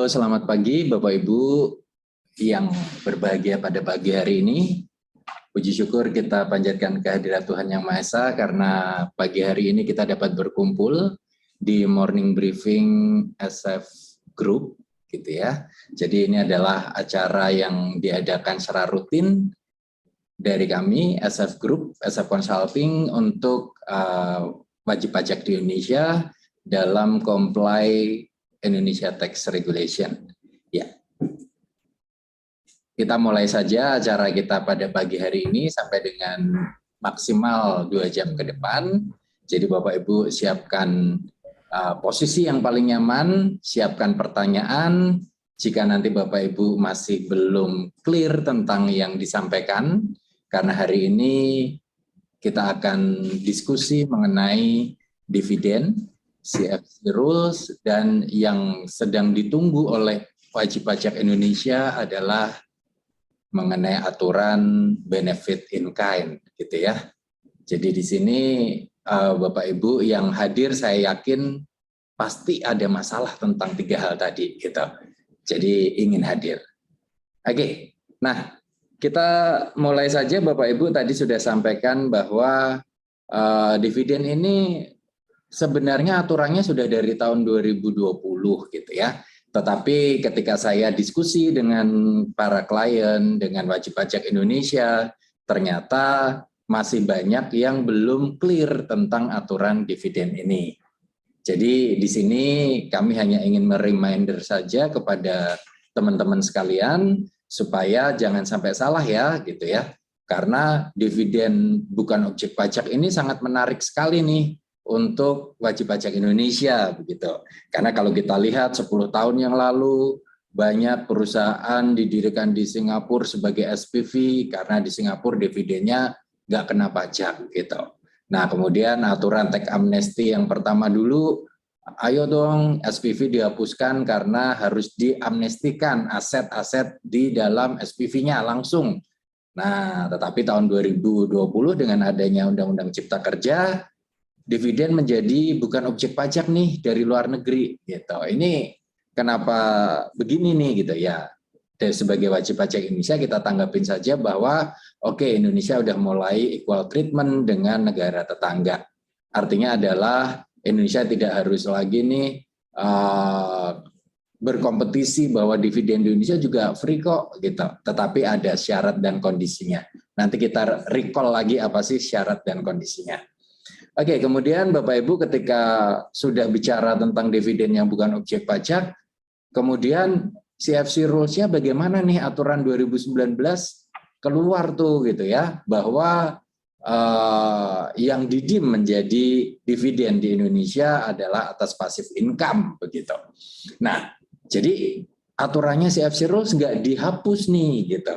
Halo, selamat pagi Bapak Ibu yang berbahagia pada pagi hari ini. Puji syukur kita panjatkan kehadirat Tuhan Yang Maha Esa karena pagi hari ini kita dapat berkumpul di morning briefing SF Group gitu ya. Jadi ini adalah acara yang diadakan secara rutin dari kami SF Group, SF Consulting untuk wajib pajak di Indonesia dalam comply Indonesia Tax Regulation. Ya, kita mulai saja acara kita pada pagi hari ini sampai dengan maksimal 2 jam ke depan. Jadi Bapak Ibu siapkan posisi yang paling nyaman, siapkan pertanyaan. Jika nanti Bapak Ibu masih belum clear tentang yang disampaikan, karena hari ini kita akan diskusi mengenai dividen, CFC rules, dan yang sedang ditunggu oleh wajib pajak Indonesia adalah mengenai aturan benefit in kind, gitu ya. Jadi di sini Bapak Ibu yang hadir saya yakin pasti ada masalah tentang 3 hal tadi, gitu. Jadi ingin hadir. Oke, nah kita mulai saja Bapak Ibu tadi sudah sampaikan bahwa dividen ini sebenarnya aturannya sudah dari tahun 2020 gitu ya. Tetapi ketika saya diskusi dengan para klien, dengan wajib pajak Indonesia, ternyata masih banyak yang belum clear tentang aturan dividen ini. Jadi di sini kami hanya ingin mereminder saja kepada teman-teman sekalian supaya jangan sampai salah ya gitu ya. Karena dividen bukan objek pajak ini sangat menarik sekali nih untuk wajib pajak Indonesia begitu. Karena kalau kita lihat 10 tahun yang lalu banyak perusahaan didirikan di Singapura sebagai SPV karena di Singapura dividennya nggak kena pajak gitu. Nah kemudian aturan tax amnesty yang pertama dulu, ayo dong SPV dihapuskan karena harus diamnestikan aset-aset di dalam SPV-nya langsung. Nah tetapi tahun 2020 dengan adanya Undang-Undang Cipta Kerja, dividen menjadi bukan objek pajak nih dari luar negeri gitu. Ini kenapa begini nih gitu ya. Dan sebagai wajib pajak Indonesia kita tanggapin saja bahwa oke, Indonesia udah mulai equal treatment dengan negara tetangga. Artinya adalah Indonesia tidak harus lagi nih berkompetisi bahwa dividen di Indonesia juga free kok gitu. Tetapi ada syarat dan kondisinya. Nanti kita recall lagi apa sih syarat dan kondisinya. Oke, kemudian Bapak Ibu ketika sudah bicara tentang dividen yang bukan objek pajak, kemudian CFC rules-nya bagaimana nih aturan 2019 keluar tuh gitu ya, bahwa yang didim menjadi dividen di Indonesia adalah atas passive income begitu. Nah, jadi aturannya CFC rules nggak dihapus nih gitu.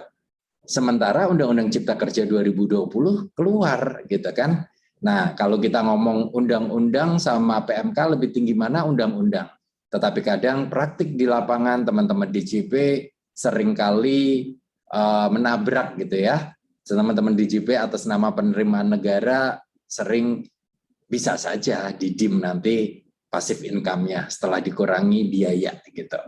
Sementara Undang-Undang Cipta Kerja 2020 keluar gitu kan. Nah, kalau kita ngomong undang-undang sama PMK lebih tinggi mana undang-undang. Tetapi kadang praktik di lapangan teman-teman DJP seringkali menabrak gitu ya. Teman-teman DJP atas nama penerimaan negara sering bisa saja didim nanti pasif income-nya setelah dikurangi biaya gitu.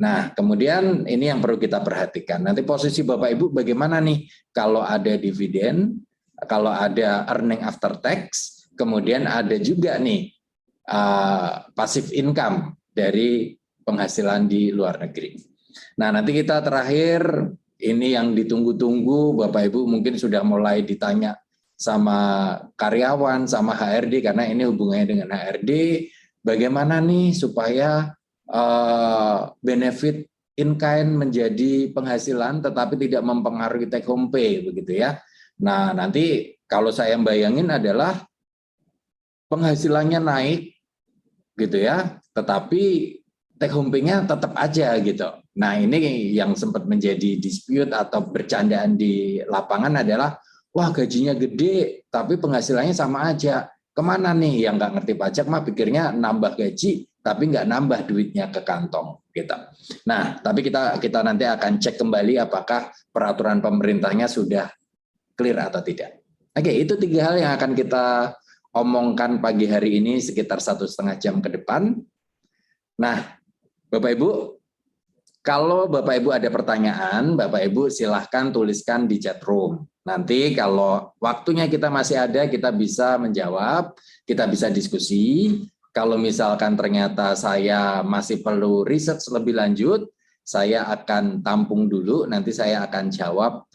Nah, kemudian ini yang perlu kita perhatikan. Nanti posisi Bapak Ibu bagaimana nih kalau ada dividen, kalau ada earning after tax, kemudian ada juga nih passive income dari penghasilan di luar negeri. Nah, nanti kita terakhir ini yang ditunggu-tunggu Bapak Ibu mungkin sudah mulai ditanya sama karyawan, sama HRD karena ini hubungannya dengan HRD, bagaimana nih supaya benefit in kind menjadi penghasilan tetapi tidak mempengaruhi take home pay begitu ya. Nah, nanti kalau saya bayangin adalah penghasilannya naik gitu ya, tetapi take home pay-nya tetap aja gitu. Nah, ini yang sempat menjadi dispute atau bercandaan di lapangan adalah wah gajinya gede tapi penghasilannya sama aja. Kemana nih yang nggak ngerti pajak mah pikirnya nambah gaji tapi nggak nambah duitnya ke kantong gitu. Nah, tapi kita nanti akan cek kembali apakah peraturan pemerintahnya sudah clear atau tidak. Oke, itu 3 hal yang akan kita omongkan pagi hari ini sekitar 1,5 jam ke depan. Nah, Bapak Ibu, Kalau Bapak Ibu ada pertanyaan, Bapak Ibu silahkan tuliskan di chat room. Nanti kalau waktunya kita masih ada, kita bisa menjawab, kita bisa diskusi. Kalau misalkan ternyata saya masih perlu riset lebih lanjut, saya akan tampung dulu, nanti saya akan jawab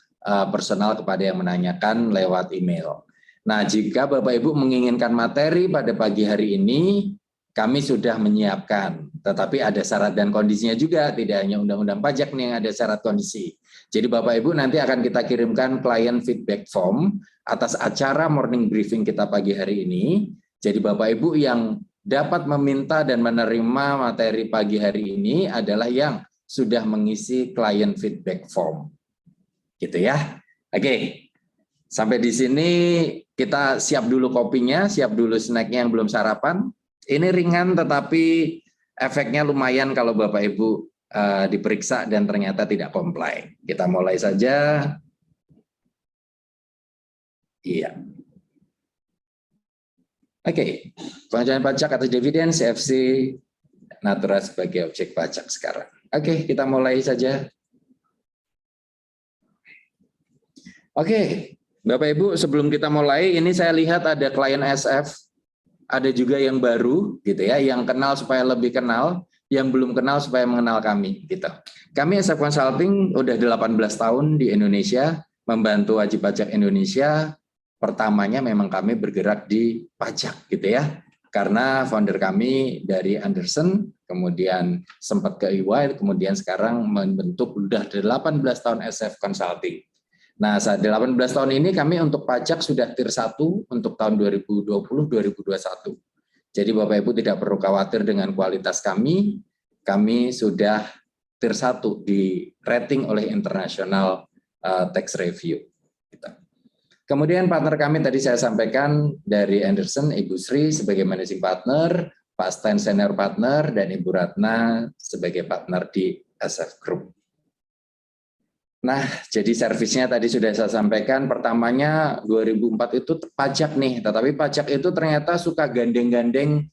personal kepada yang menanyakan lewat email. Nah, jika Bapak Ibu menginginkan materi pada pagi hari ini, kami sudah menyiapkan, tetapi ada syarat dan kondisinya juga, tidak hanya undang-undang pajak nih yang ada syarat kondisi. Jadi Bapak Ibu nanti akan kita kirimkan client feedback form atas acara morning briefing kita pagi hari ini. Jadi Bapak Ibu yang dapat meminta dan menerima materi pagi hari ini adalah yang sudah mengisi client feedback form. Gitu ya. Oke. Sampai di sini kita siap dulu kopinya, siap dulu snacknya yang belum sarapan. Ini ringan tetapi efeknya lumayan kalau Bapak Ibu diperiksa dan ternyata tidak comply. Kita mulai saja. Iya. Oke. Pengajuan pajak atas dividen CFC Natura sebagai objek pajak sekarang. Oke, kita mulai saja. Oke, Bapak Ibu, sebelum kita mulai, ini saya lihat ada klien SF. Ada juga yang baru gitu ya, yang kenal supaya lebih kenal, yang belum kenal supaya mengenal kami gitu. Kami SF Consulting udah 18 tahun di Indonesia, membantu wajib pajak Indonesia. Pertamanya memang kami bergerak di pajak gitu ya. Karena founder kami dari Anderson, kemudian sempat ke EY, kemudian sekarang membentuk udah 18 tahun SF Consulting. Nah, saat 18 tahun ini kami untuk pajak sudah tier 1 untuk tahun 2020-2021. Jadi Bapak Ibu tidak perlu khawatir dengan kualitas kami sudah tier 1 di rating oleh International Tax Review. Kemudian partner kami tadi saya sampaikan dari Anderson, Ibu Sri sebagai managing partner, Pak Stein senior partner, dan Ibu Ratna sebagai partner di SF Group. Nah, jadi servisnya tadi sudah saya sampaikan, pertamanya 2004 itu pajak nih, tetapi pajak itu ternyata suka gandeng-gandeng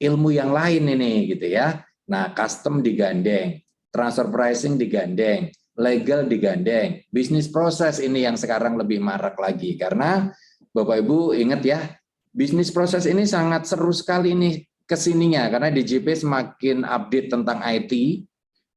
ilmu yang lain ini gitu ya. Nah, custom digandeng, transfer pricing digandeng, legal digandeng, bisnis proses ini yang sekarang lebih marak lagi, karena Bapak Ibu ingat ya, bisnis proses ini sangat seru sekali nih kesininya, karena DJP semakin update tentang IT,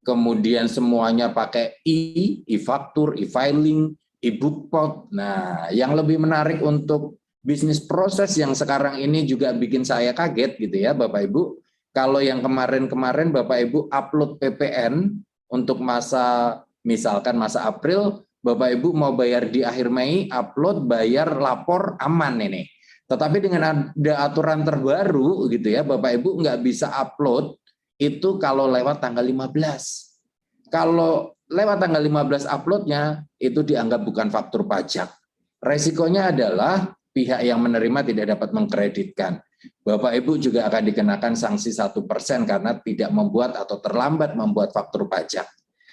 kemudian semuanya pakai e-faktur, e-filing, e-bookpot. Nah, yang lebih menarik untuk bisnis proses yang sekarang ini juga bikin saya kaget gitu ya Bapak Ibu. Kalau yang kemarin-kemarin Bapak Ibu upload PPN untuk masa, misalkan masa April, Bapak Ibu mau bayar di akhir Mei, upload, bayar, lapor, aman ini. Tetapi dengan ada aturan terbaru gitu ya, Bapak Ibu nggak bisa upload itu kalau lewat tanggal 15. Kalau lewat tanggal 15 uploadnya, itu dianggap bukan faktur pajak. Resikonya adalah pihak yang menerima tidak dapat mengkreditkan. Bapak Ibu juga akan dikenakan sanksi 1% karena tidak membuat atau terlambat membuat faktur pajak.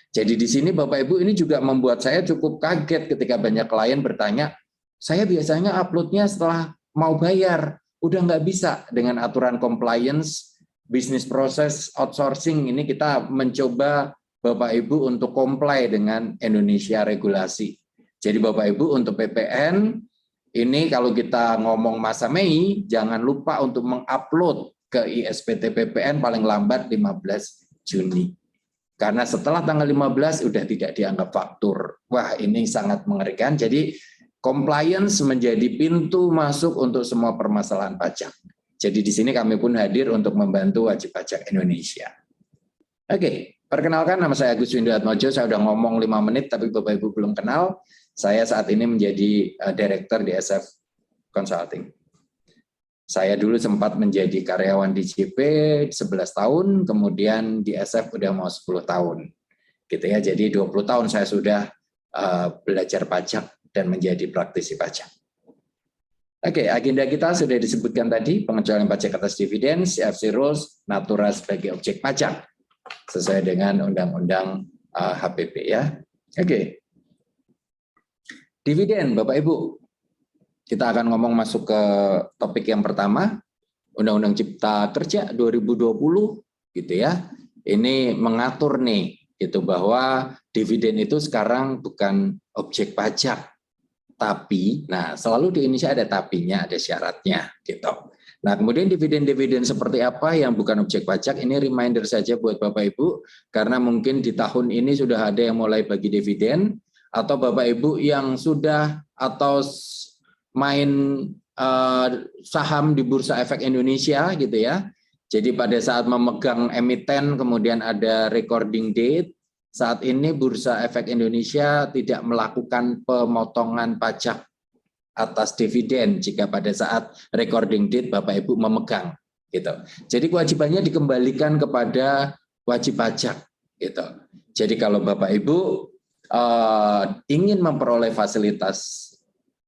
Jadi di sini Bapak Ibu ini juga membuat saya cukup kaget ketika banyak klien bertanya, saya biasanya uploadnya setelah mau bayar, udah nggak bisa dengan aturan compliance, bisnis proses outsourcing ini kita mencoba Bapak Ibu untuk comply dengan Indonesia regulasi. Jadi Bapak Ibu untuk PPN ini kalau kita ngomong masa Mei, jangan lupa untuk mengupload ke ISPT PPN paling lambat 15 Juni. Karena setelah tanggal 15 sudah tidak dianggap faktur. Wah, ini sangat mengerikan. Jadi compliance menjadi pintu masuk untuk semua permasalahan pajak. Jadi di sini kami pun hadir untuk membantu wajib pajak Indonesia. Oke, perkenalkan nama saya Agus Winduatmojo. Saya sudah ngomong 5 menit, tapi Bapak Ibu belum kenal. Saya saat ini menjadi Direktur di SF Consulting. Saya dulu sempat menjadi karyawan di JP 11 tahun, kemudian di SF udah mau 10 tahun. Gitu ya, jadi 20 tahun saya sudah belajar pajak dan menjadi praktisi pajak. Oke, agenda kita sudah disebutkan tadi, pengecualian pajak atas dividen, CFC Rules, Natura sebagai objek pajak, sesuai dengan Undang-Undang HPP ya. Oke, dividen Bapak Ibu, kita akan ngomong masuk ke topik yang pertama, Undang-Undang Cipta Kerja 2020, gitu ya. ini mengatur nih gitu bahwa dividen itu sekarang bukan objek pajak, tapi, nah selalu di Indonesia ada tapinya, ada syaratnya gitu. Nah kemudian dividen-dividen seperti apa yang bukan objek pajak, ini reminder saja buat Bapak Ibu, karena mungkin di tahun ini sudah ada yang mulai bagi dividen, atau Bapak Ibu yang sudah atau main saham di Bursa Efek Indonesia gitu ya. Jadi pada saat memegang emiten kemudian ada recording date, saat ini Bursa Efek Indonesia tidak melakukan pemotongan pajak atas dividen jika pada saat recording date Bapak Ibu memegang gitu. Jadi kewajibannya dikembalikan kepada wajib pajak gitu. Jadi kalau Bapak Ibu ingin memperoleh fasilitas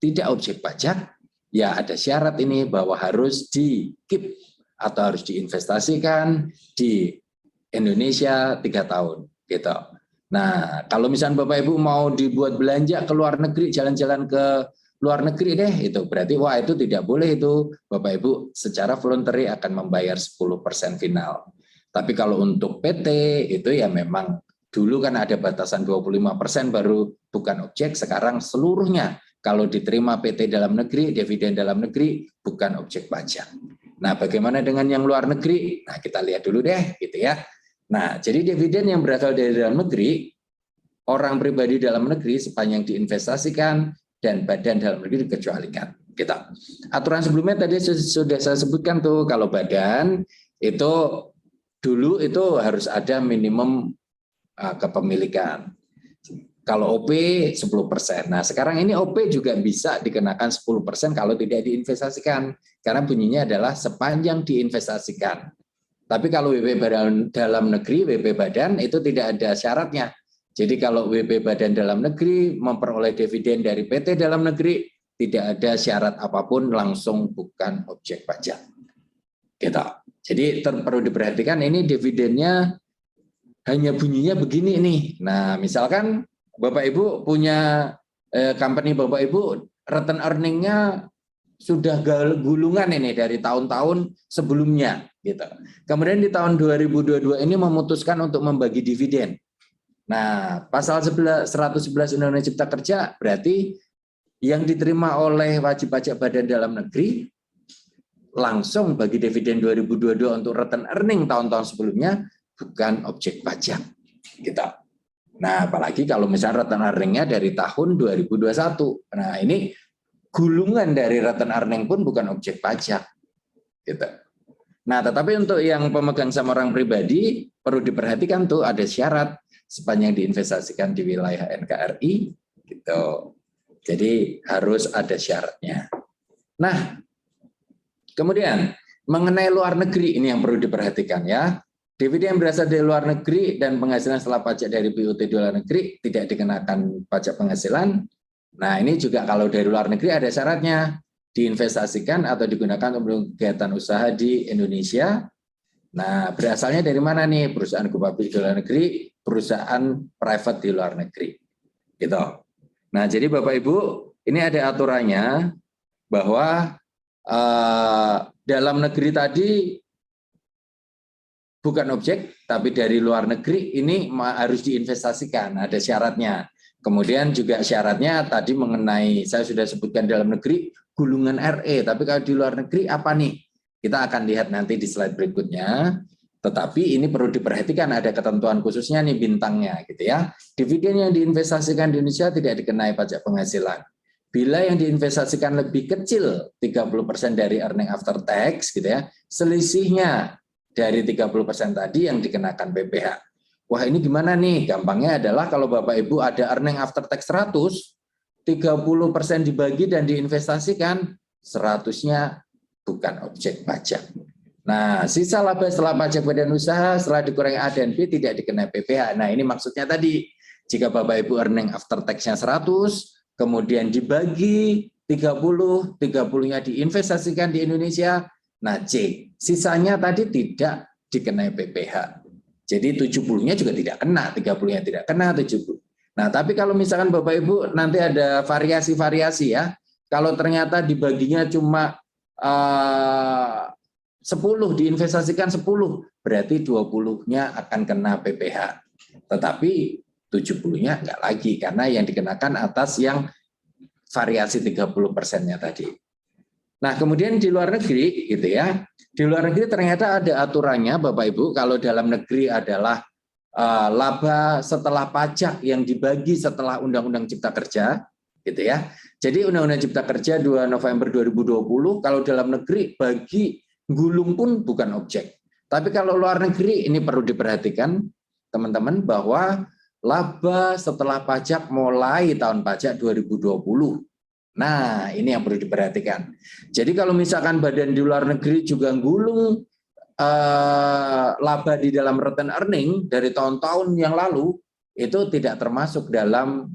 tidak objek pajak, ya ada syarat ini bahwa harus di-keep atau harus diinvestasikan di Indonesia 3 tahun gitu. Nah, kalau misalnya Bapak Ibu mau dibuat belanja ke luar negeri, jalan-jalan ke luar negeri deh, itu berarti wah itu tidak boleh itu Bapak Ibu secara voluntary akan membayar 10% final. Tapi kalau untuk PT itu ya memang dulu kan ada batasan 25% baru bukan objek, sekarang seluruhnya kalau diterima PT dalam negeri, dividen dalam negeri bukan objek pajak. Nah, bagaimana dengan yang luar negeri? Nah, kita lihat dulu deh gitu ya. Nah, jadi dividen yang berasal dari dalam negeri, orang pribadi dalam negeri sepanjang diinvestasikan dan badan dalam negeri dikecualikan. Kita aturan sebelumnya tadi sudah saya sebutkan tuh, kalau badan itu dulu itu harus ada minimum kepemilikan. Kalau OP 10%. Nah, sekarang ini OP juga bisa dikenakan 10% kalau tidak diinvestasikan. Karena bunyinya adalah sepanjang diinvestasikan. Tapi kalau WP dalam negeri, WP badan itu tidak ada syaratnya. Jadi kalau WP badan dalam negeri memperoleh dividen dari PT dalam negeri, tidak ada syarat apapun, langsung bukan objek pajak. Gitu. Jadi perlu diperhatikan ini dividennya hanya bunyinya begini nih. Nah, misalkan Bapak Ibu punya company Bapak Ibu, return earning-nya sudah gulungan ini dari tahun-tahun sebelumnya gitu. Kemudian di tahun 2022 ini memutuskan untuk membagi dividen. Nah, pasal 111 Undang-Undang Cipta Kerja berarti yang diterima oleh wajib pajak badan dalam negeri langsung bagi dividen 2022 untuk return earning tahun-tahun sebelumnya bukan objek pajak gitu. Nah, apalagi kalau misalnya return earning-nya dari tahun 2021. Nah, ini gulungan dari return earning pun bukan objek pajak. Gitu. Nah, tetapi untuk yang pemegang saham orang pribadi perlu diperhatikan tuh ada syarat sepanjang diinvestasikan di wilayah NKRI gitu. Jadi harus ada syaratnya. Nah, kemudian mengenai luar negeri ini yang perlu diperhatikan ya. Dividen yang berasal dari luar negeri dan penghasilan setelah pajak dari BUT di luar negeri tidak dikenakan pajak penghasilan. Nah, ini juga kalau dari luar negeri ada syaratnya, diinvestasikan atau digunakan untuk kegiatan usaha di Indonesia. Nah, berasalnya dari mana nih? Perusahaan go public di luar negeri, perusahaan private di luar negeri. Gitu. Nah, jadi Bapak Ibu, ini ada aturannya bahwa dalam negeri tadi bukan objek, tapi dari luar negeri ini harus diinvestasikan, ada syaratnya. Kemudian juga syaratnya tadi mengenai, saya sudah sebutkan dalam negeri, gulungan RE, tapi kalau di luar negeri apa nih? Kita akan lihat nanti di slide berikutnya, tetapi ini perlu diperhatikan ada ketentuan khususnya nih bintangnya gitu ya. Dividen yang diinvestasikan di Indonesia tidak dikenai pajak penghasilan. Bila yang diinvestasikan lebih kecil 30% dari earning after tax gitu ya, selisihnya dari 30% tadi yang dikenakan PPh. Wah, ini gimana nih? Gampangnya adalah kalau Bapak Ibu ada earning after tax 100, 30% dibagi dan diinvestasikan, 100-nya bukan objek pajak. Nah, sisa laba setelah pajak badan usaha setelah dikurangi A dan B tidak dikenai PPh. Nah, ini maksudnya tadi, jika Bapak Ibu earning after tax-nya 100, kemudian dibagi 30, 30-nya diinvestasikan di Indonesia, nah C, sisanya tadi tidak dikenai PPh. Jadi 70-nya juga tidak kena, 30-nya tidak kena, 70. Nah, tapi kalau misalkan Bapak Ibu nanti ada variasi-variasi ya, kalau ternyata dibaginya cuma 10, diinvestasikan 10, berarti 20-nya akan kena PPh. Tetapi 70-nya enggak lagi, karena yang dikenakan atas yang variasi 30%-nya tadi. Nah, kemudian di luar negeri gitu ya. Di luar negeri ternyata ada aturannya Bapak Ibu, kalau dalam negeri adalah laba setelah pajak yang dibagi setelah Undang-Undang Cipta Kerja gitu ya. Jadi Undang-Undang Cipta Kerja 2 November 2020 kalau dalam negeri bagi gulung pun bukan objek. Tapi kalau luar negeri ini perlu diperhatikan teman-teman bahwa laba setelah pajak mulai tahun pajak 2020. Nah, ini yang perlu diperhatikan. Jadi kalau misalkan badan di luar negeri juga gulung laba di dalam return earning dari tahun-tahun yang lalu, itu tidak termasuk dalam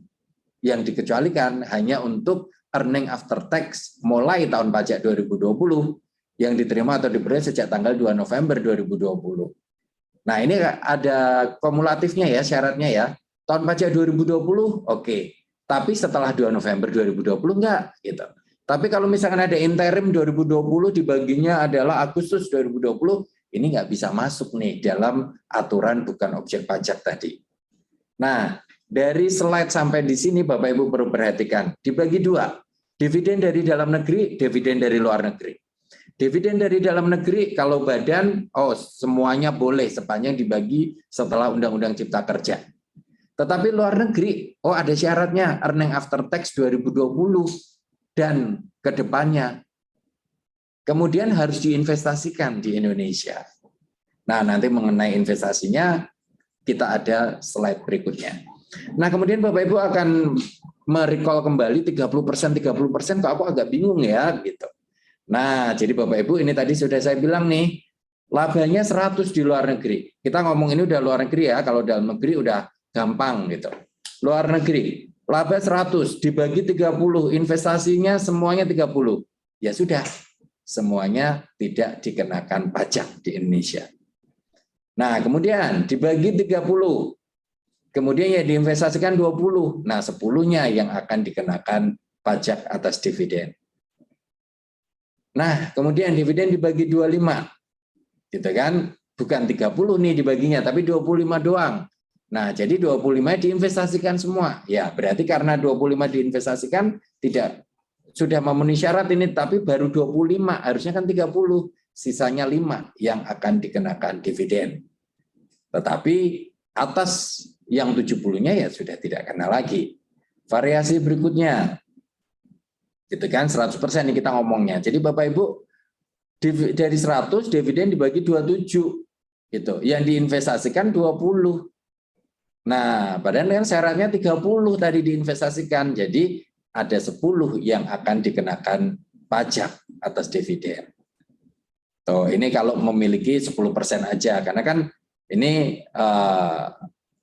yang dikecualikan, hanya untuk earning after tax mulai tahun pajak 2020 yang diterima atau diperoleh sejak tanggal 2 November 2020. Nah, ini ada kumulatifnya ya, syaratnya ya. Tahun pajak 2020 oke. Tapi setelah 2 November 2020 enggak gitu. Tapi kalau misalkan ada interim 2020 dibaginya adalah Agustus 2020, ini nggak bisa masuk nih dalam aturan bukan objek pajak tadi. Nah, dari slide sampai di sini Bapak Ibu perlu perhatikan, dibagi dua. Dividen dari dalam negeri, dividen dari luar negeri. Dividen dari dalam negeri kalau badan, semuanya boleh sepanjang dibagi setelah Undang-Undang Cipta Kerja. Tetapi luar negeri, ada syaratnya, earning after tax 2020 dan ke depannya. Kemudian harus diinvestasikan di Indonesia. Nah, nanti mengenai investasinya, kita ada slide berikutnya. Nah, kemudian Bapak Ibu akan merecall kembali 30%, kok aku agak bingung ya, gitu. Nah, jadi Bapak Ibu ini tadi sudah saya bilang nih, labanya 100 di luar negeri. Kita ngomong ini udah luar negeri ya, kalau dalam negeri udah gampang gitu. Luar negeri, laba 100 dibagi 30, investasinya semuanya 30. Ya sudah, semuanya tidak dikenakan pajak di Indonesia. Nah, kemudian dibagi 30. Kemudian ya diinvestasikan 20. Nah, 10-nya yang akan dikenakan pajak atas dividen. Nah, kemudian dividen dibagi 25. Gitu kan? Bukan 30 nih dibaginya, tapi 25 doang. Nah, jadi 25 diinvestasikan semua. Ya, berarti karena 25 diinvestasikan tidak sudah memenuhi syarat ini, tapi baru 25, harusnya kan 30, sisanya 5 yang akan dikenakan dividen. Tetapi atas yang 70-nya ya sudah tidak kena lagi. Variasi berikutnya, gitu kan, 100% ini kita ngomongnya. Jadi Bapak Ibu, dari 100 dividen dibagi 27, gitu. Yang diinvestasikan 20. Nah, padahal kan syaratnya 30 tadi diinvestasikan, jadi ada 10 yang akan dikenakan pajak atas dividen. Tuh, ini kalau memiliki 10% aja, karena kan ini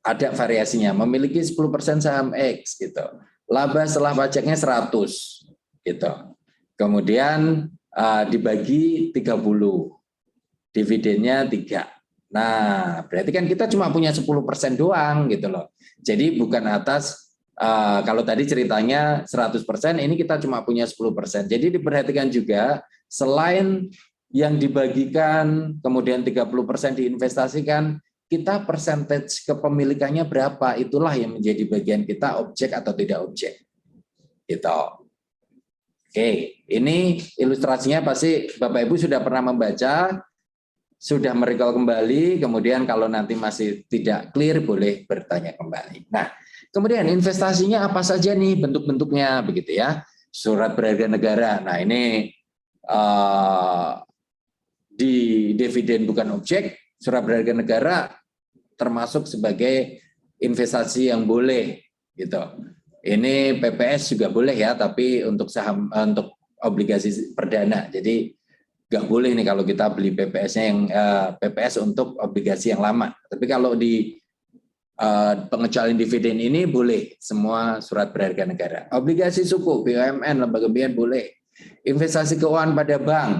ada variasinya, memiliki 10% saham X gitu. Laba setelah pajaknya 100 gitu. Kemudian dibagi 30. Dividennya 3. Nah, berarti kan kita cuma punya 10% doang gitu loh. Jadi bukan atas kalau tadi ceritanya 100%, ini kita cuma punya 10%. Jadi diperhatikan juga selain yang dibagikan, kemudian 30% diinvestasikan, kita persentage kepemilikannya berapa, itulah yang menjadi bagian kita objek atau tidak objek. Gitu. Oke, ini ilustrasinya pasti Bapak Ibu sudah pernah membaca, sudah merecall kembali, kemudian kalau nanti masih tidak clear boleh bertanya kembali. Nah, kemudian investasinya apa saja nih bentuk-bentuknya begitu ya. Surat berharga negara. Nah, ini di dividen bukan objek, surat berharga negara termasuk sebagai investasi yang boleh gitu. Ini PPS juga boleh ya, tapi untuk saham untuk obligasi perdana. Jadi nggak boleh nih kalau kita beli PPS-nya yang PPS untuk obligasi yang lama. Tapi kalau di pengecualian dividen ini boleh semua surat berharga negara. Obligasi suku, BUMN, lembaga BUMN boleh. Investasi keuangan pada bank.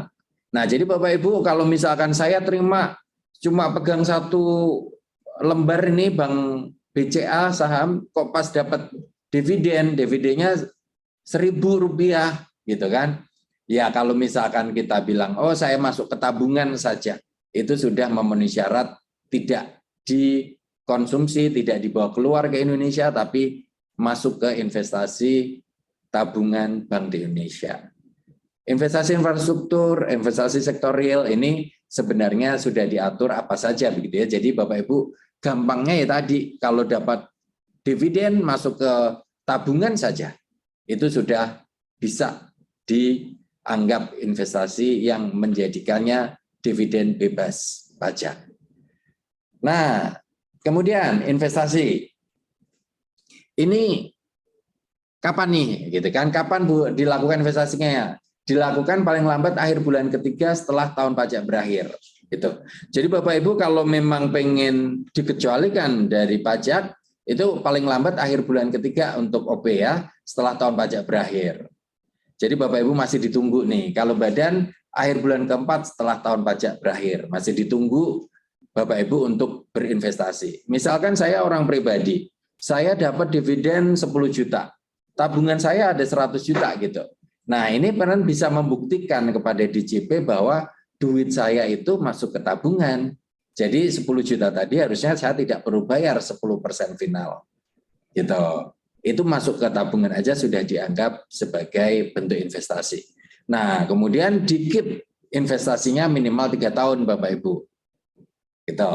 Nah, jadi Bapak Ibu kalau misalkan saya terima cuma pegang satu lembar ini Bank BCA saham, kok pas dapat dividennya Rp1.000 gitu kan. Ya kalau misalkan kita bilang, saya masuk ke tabungan saja, itu sudah memenuhi syarat tidak dikonsumsi, tidak dibawa keluar ke Indonesia, tapi masuk ke investasi tabungan Bank di Indonesia. Investasi infrastruktur, investasi sektor real ini sebenarnya sudah diatur apa saja begitu ya. Jadi Bapak Ibu gampangnya ya tadi, kalau dapat dividen masuk ke tabungan saja, itu sudah bisa dianggap investasi yang menjadikannya dividen bebas pajak. Nah, kemudian investasi ini kapan nih, gitu kan? Kapan Bu dilakukan investasinya? Dilakukan paling lambat akhir bulan ketiga setelah tahun pajak berakhir, gitu. Jadi Bapak Ibu kalau memang pengen dikecualikan dari pajak, itu paling lambat akhir bulan ketiga untuk OP ya, setelah tahun pajak berakhir. Jadi Bapak Ibu masih ditunggu nih, kalau badan akhir bulan keempat setelah tahun pajak berakhir, masih ditunggu Bapak Ibu untuk berinvestasi. Misalkan saya orang pribadi, saya dapat dividen 10 juta, tabungan saya ada 100 juta gitu. Nah ini peran bisa membuktikan kepada DJP bahwa duit saya itu masuk ke tabungan. Jadi 10 juta tadi harusnya saya tidak perlu bayar 10% final. Gitu. Itu masuk ke tabungan aja sudah dianggap sebagai bentuk investasi. Nah kemudian dikit investasinya minimal 3 tahun Bapak Ibu. Gitu.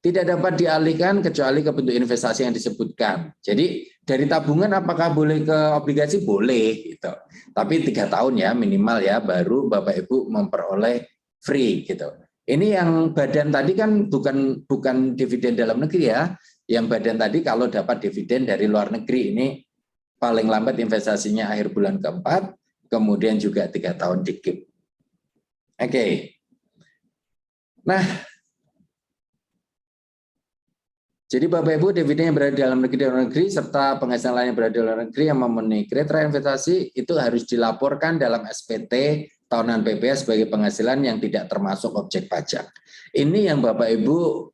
Tidak dapat dialihkan kecuali ke bentuk investasi yang disebutkan. Jadi dari tabungan apakah boleh ke obligasi? Boleh, gitu. Tapi 3 tahun ya minimal ya, baru Bapak Ibu memperoleh free gitu. Ini yang badan tadi kan bukan dividen dalam negeri ya. Yang badan tadi kalau dapat dividen dari luar negeri ini paling lambat investasinya akhir bulan keempat, kemudian juga 3 tahun dikip. Oke. Nah, jadi Bapak Ibu dividen yang berada di dalam negeri dan luar negeri serta penghasilan lain yang berada di luar negeri yang memenuhi kriteria investasi itu harus dilaporkan dalam SPT tahunan PPh sebagai penghasilan yang tidak termasuk objek pajak. Ini yang Bapak Ibu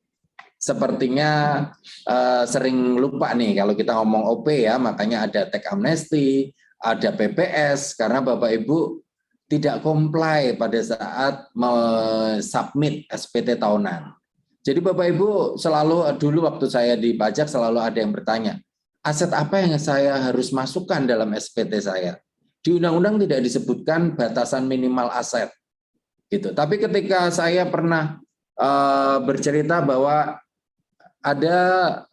sepertinya sering lupa nih kalau kita ngomong OP ya, makanya ada tax amnesty, ada PPS karena Bapak Ibu tidak comply pada saat submit SPT tahunan. Jadi Bapak Ibu selalu dulu waktu saya di pajak selalu ada yang bertanya, aset apa yang saya harus masukkan dalam SPT saya? Di undang-undang tidak disebutkan batasan minimal aset. Gitu. Tapi ketika saya pernah bercerita bahwa ada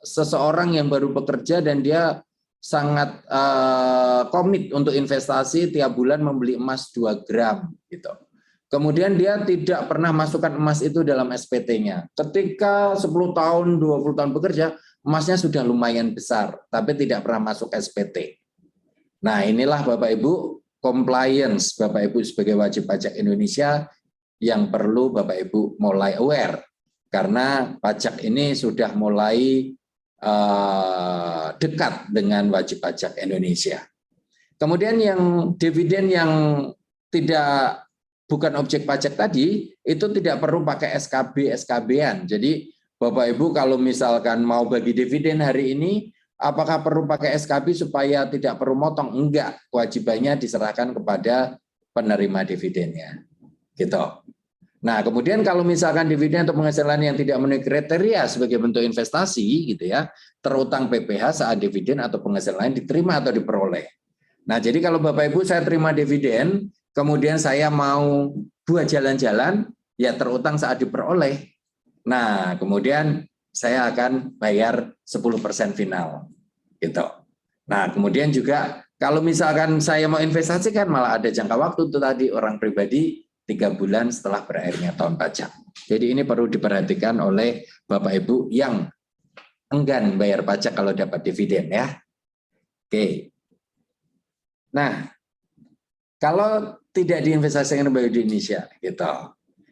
seseorang yang baru bekerja dan dia sangat komit untuk investasi tiap bulan membeli emas 2 gram gitu. Kemudian dia tidak pernah masukkan emas itu dalam SPT-nya. Ketika 10 tahun, 20 tahun bekerja, emasnya sudah lumayan besar, tapi tidak pernah masuk SPT. Nah inilah Bapak Ibu, compliance Bapak Ibu sebagai wajib pajak Indonesia yang perlu Bapak Ibu mulai aware. Karena pajak ini sudah mulai dekat dengan wajib pajak Indonesia. Kemudian yang dividen yang bukan objek pajak tadi, itu tidak perlu pakai SKB-SKB-an. Jadi Bapak Ibu kalau misalkan mau bagi dividen hari ini, apakah perlu pakai SKB supaya tidak perlu motong? Enggak, kewajibannya diserahkan kepada penerima dividennya. Gitu. Nah, kemudian kalau misalkan dividen atau penghasilan yang tidak memenuhi kriteria sebagai bentuk investasi, gitu ya, terutang PPh saat dividen atau penghasilan lain diterima atau diperoleh. Nah, jadi kalau Bapak Ibu saya terima dividen, kemudian saya mau buat jalan-jalan, ya terutang saat diperoleh. Nah, kemudian saya akan bayar 10% final. Gitu. Nah, kemudian juga kalau misalkan saya mau investasi kan malah ada jangka waktu itu tadi orang pribadi 3 bulan setelah berakhirnya tahun pajak. Jadi ini perlu diperhatikan oleh Bapak Ibu yang enggan bayar pajak kalau dapat dividen ya. Oke. Nah, kalau tidak diinvestasikan di Indonesia gitu.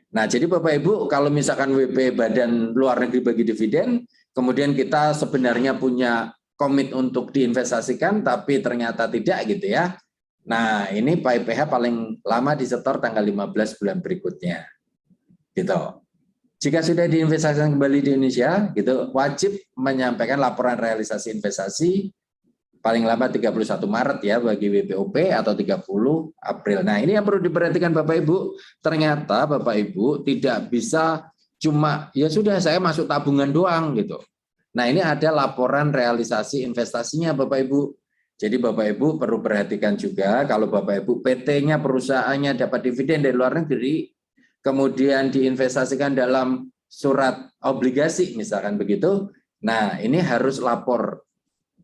Nah, jadi Bapak Ibu kalau misalkan WP Badan Luar Negeri bagi dividen, kemudian kita sebenarnya punya komit untuk diinvestasikan tapi ternyata tidak gitu ya. Nah, ini PPh paling lama disetor tanggal 15 bulan berikutnya. Gitu. Jika sudah diinvestasikan kembali di Indonesia, gitu, wajib menyampaikan laporan realisasi investasi paling lambat 31 Maret ya bagi WPOP atau 30 April. Nah, ini yang perlu diperhatikan Bapak Ibu. Ternyata Bapak Ibu tidak bisa cuma ya sudah saya masuk tabungan doang gitu. Nah, ini ada laporan realisasi investasinya Bapak Ibu. Jadi Bapak Ibu perlu perhatikan juga kalau Bapak Ibu PT-nya perusahaannya dapat dividen dari luar negeri, kemudian diinvestasikan dalam surat obligasi misalkan begitu. Nah, ini harus lapor.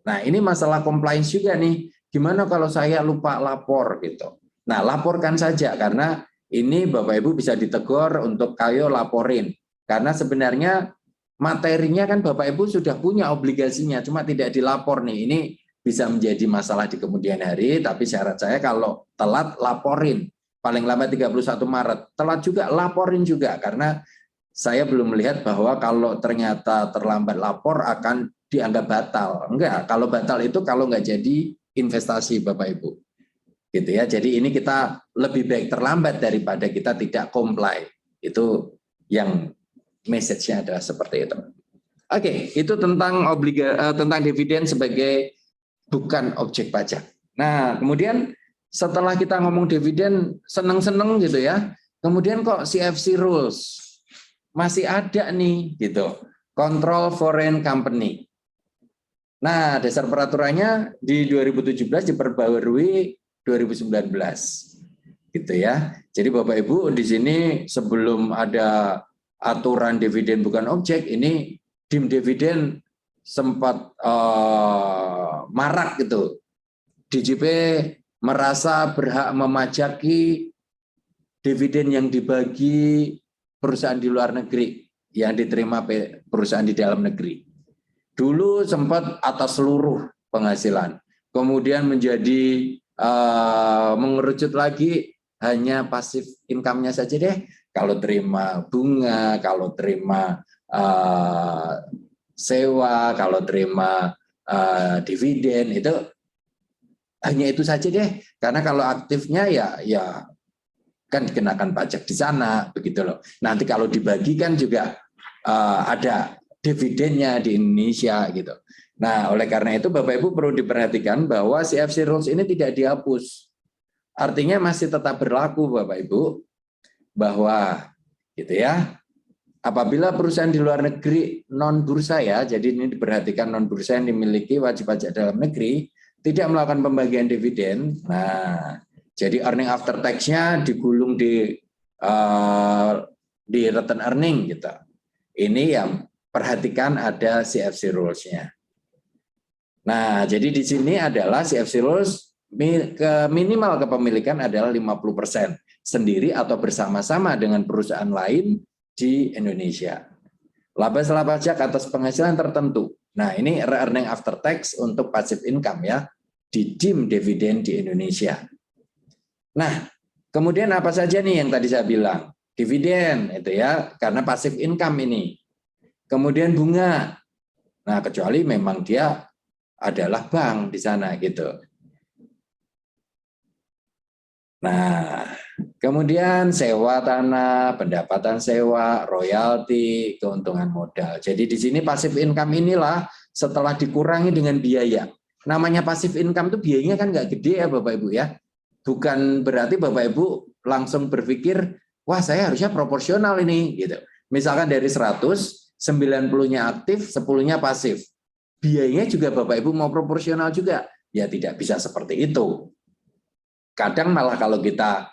Nah, ini masalah compliance juga nih. Gimana kalau saya lupa lapor gitu. Nah, laporkan saja karena ini Bapak Ibu bisa ditegur untuk kayo laporin. Karena sebenarnya materinya kan Bapak Ibu sudah punya obligasinya, cuma tidak dilapor nih. Ini bisa menjadi masalah di kemudian hari, tapi syarat saya kalau telat laporin. Paling lambat 31 Maret. Telat juga laporin juga, karena saya belum melihat bahwa kalau ternyata terlambat lapor akan dianggap batal. Enggak, kalau batal itu kalau nggak jadi investasi Bapak Ibu. Gitu ya. Jadi ini kita lebih baik terlambat daripada kita tidak comply. Itu yang message-nya adalah seperti itu. Oke, itu tentang tentang dividen sebagai bukan objek pajak. Nah, kemudian setelah kita ngomong dividen seneng-seneng gitu ya, kemudian kok CFC rules masih ada nih gitu. Control foreign company. Nah, dasar peraturannya di 2017 diperbarui 2019. Gitu ya. Jadi Bapak Ibu di sini sebelum ada aturan dividen bukan objek, ini dim dividen sempat marak gitu. DJP merasa berhak memajaki dividen yang dibagi perusahaan di luar negeri yang diterima perusahaan di dalam negeri. Dulu sempat atas seluruh penghasilan, kemudian menjadi mengerucut lagi hanya pasif income-nya saja deh. Kalau terima bunga, kalau terima sewa, kalau terima dividen itu hanya itu saja deh. Karena kalau aktifnya ya kan dikenakan pajak di sana begitu loh. Nanti kalau dibagikan juga ada dividennya di Indonesia gitu. Nah, oleh karena itu Bapak Ibu perlu diperhatikan bahwa CFC rules ini tidak dihapus. Artinya masih tetap berlaku Bapak Ibu bahwa gitu ya. Apabila perusahaan di luar negeri non bursa ya, jadi ini diperhatikan non bursa yang dimiliki wajib pajak dalam negeri tidak melakukan pembagian dividen. Nah, jadi earning after tax-nya digulung di return earning gitu. Ini yang perhatikan ada CFC rules-nya. Nah, jadi di sini adalah CFC rules minimal kepemilikan adalah 50% sendiri atau bersama-sama dengan perusahaan lain di Indonesia. Laba setelah pajak atas penghasilan tertentu. Nah, ini earning after tax untuk passive income ya, di dim dividen di Indonesia. Nah, kemudian apa saja nih yang tadi saya bilang? Dividen itu ya, karena passive income ini. Kemudian bunga. Nah, kecuali memang dia adalah bank di sana gitu. Nah, kemudian sewa tanah, pendapatan sewa, royalti, keuntungan modal. Jadi di sini passive income inilah setelah dikurangi dengan biaya. Namanya passive income itu biayanya kan nggak gede ya Bapak Ibu ya. Bukan berarti Bapak Ibu langsung berpikir, wah saya harusnya proporsional ini gitu. Misalkan dari 100, 90-nya aktif, 10-nya pasif. Biayanya juga Bapak Ibu mau proporsional juga. Ya tidak bisa seperti itu. Kadang malah kalau kita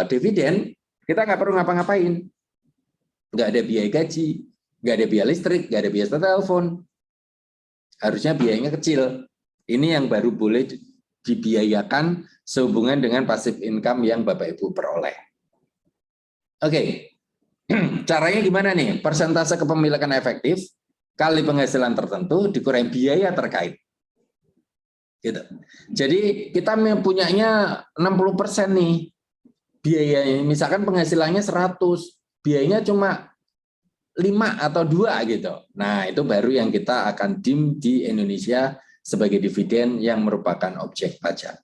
dividen, kita nggak perlu ngapa-ngapain. Nggak ada biaya gaji, nggak ada biaya listrik, nggak ada biaya telepon. Harusnya biayanya kecil. Ini yang baru boleh dibiayakan sehubungan dengan passive income yang Bapak Ibu peroleh. Oke, caranya gimana nih? Persentase kepemilikan efektif kali penghasilan tertentu dikurangi biaya terkait. Gitu. Jadi kita mempunyainya 60% nih biayanya, misalkan penghasilannya 100, biayanya cuma 5 atau 2 gitu. Nah, itu baru yang kita akan dim di Indonesia sebagai dividen yang merupakan objek pajak.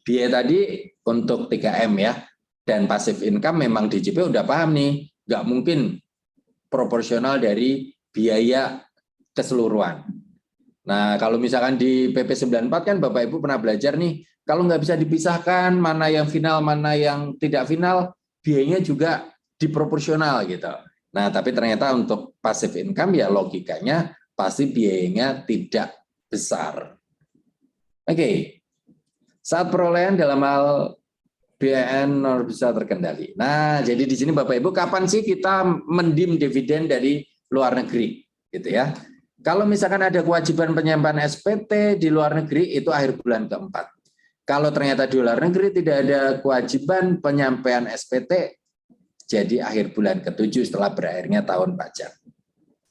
Biaya tadi untuk 3M ya, dan passive income memang DJP udah paham nih, nggak mungkin proporsional dari biaya keseluruhan. Nah, kalau misalkan di PP 94 kan Bapak Ibu pernah belajar nih, kalau nggak bisa dipisahkan mana yang final, mana yang tidak final, biayanya juga diproporsional gitu. Nah, tapi ternyata untuk passive income ya logikanya pasti biayanya tidak besar. Oke. Saat perolehan dalam hal BAN bisa terkendali. Nah, jadi di sini Bapak Ibu, kapan sih kita mendim dividen dari luar negeri, gitu ya? Kalau misalkan ada kewajiban penyampaian SPT di luar negeri, itu akhir bulan keempat. Kalau ternyata di luar negeri tidak ada kewajiban penyampaian SPT, jadi akhir bulan ke-7 setelah berakhirnya tahun pajak.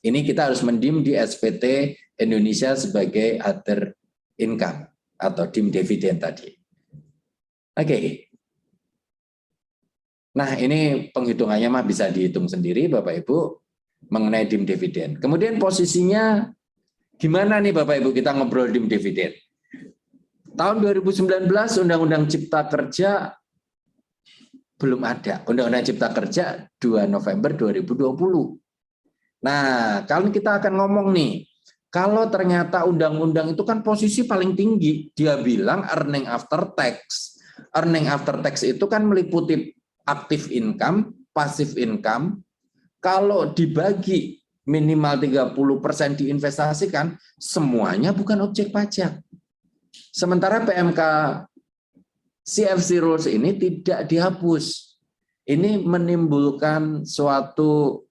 Ini kita harus mendim di SPT Indonesia sebagai other income atau dim dividen tadi. Oke. Nah, ini penghitungannya mah bisa dihitung sendiri Bapak Ibu mengenai dim dividen. Kemudian posisinya gimana nih Bapak Ibu kita ngobrol dim dividen? Tahun 2019 Undang-Undang Cipta Kerja belum ada. Undang-Undang Cipta Kerja 2 November 2020. Nah, kalau kita akan ngomong nih, kalau ternyata undang-undang itu kan posisi paling tinggi, dia bilang earning after tax. Earning after tax itu kan meliputi active income, passive income. Kalau dibagi minimal 30% diinvestasikan, semuanya bukan objek pajak. Sementara PMK CFC rules ini tidak dihapus. Ini menimbulkan suatu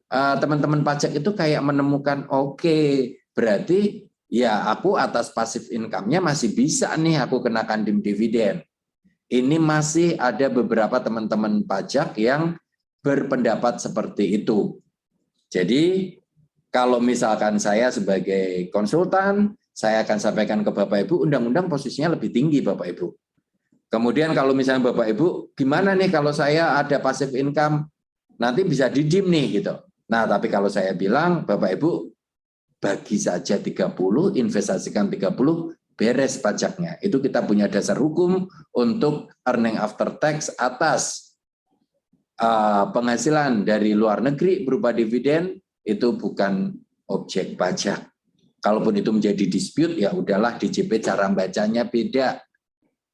teman-teman pajak itu kayak menemukan oke, berarti ya aku atas passive income-nya masih bisa nih aku kenakan dim dividen. Ini masih ada beberapa teman-teman pajak yang berpendapat seperti itu. Jadi kalau misalkan saya sebagai konsultan, saya akan sampaikan ke Bapak Ibu, undang-undang posisinya lebih tinggi Bapak Ibu. Kemudian kalau misalnya Bapak Ibu, gimana nih kalau saya ada passive income, nanti bisa didim nih gitu. Nah tapi kalau saya bilang, Bapak Ibu bagi saja 30, investasikan 30, beres pajaknya. Itu kita punya dasar hukum untuk earning after tax atas penghasilan dari luar negeri berupa dividen, itu bukan objek pajak. Kalaupun itu menjadi dispute, ya udahlah DJP cara bacanya beda,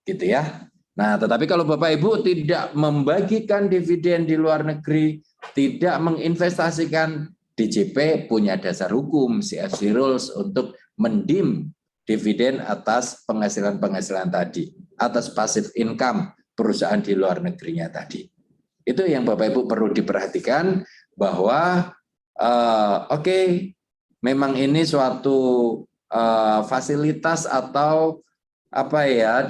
gitu ya. Nah, tetapi kalau Bapak Ibu tidak membagikan dividen di luar negeri, tidak menginvestasikan, DJP punya dasar hukum CFC rules untuk mendim dividen atas penghasilan-penghasilan tadi, atas passive income perusahaan di luar negerinya tadi. Itu yang Bapak Ibu perlu diperhatikan bahwa oke, memang ini suatu fasilitas atau apa ya,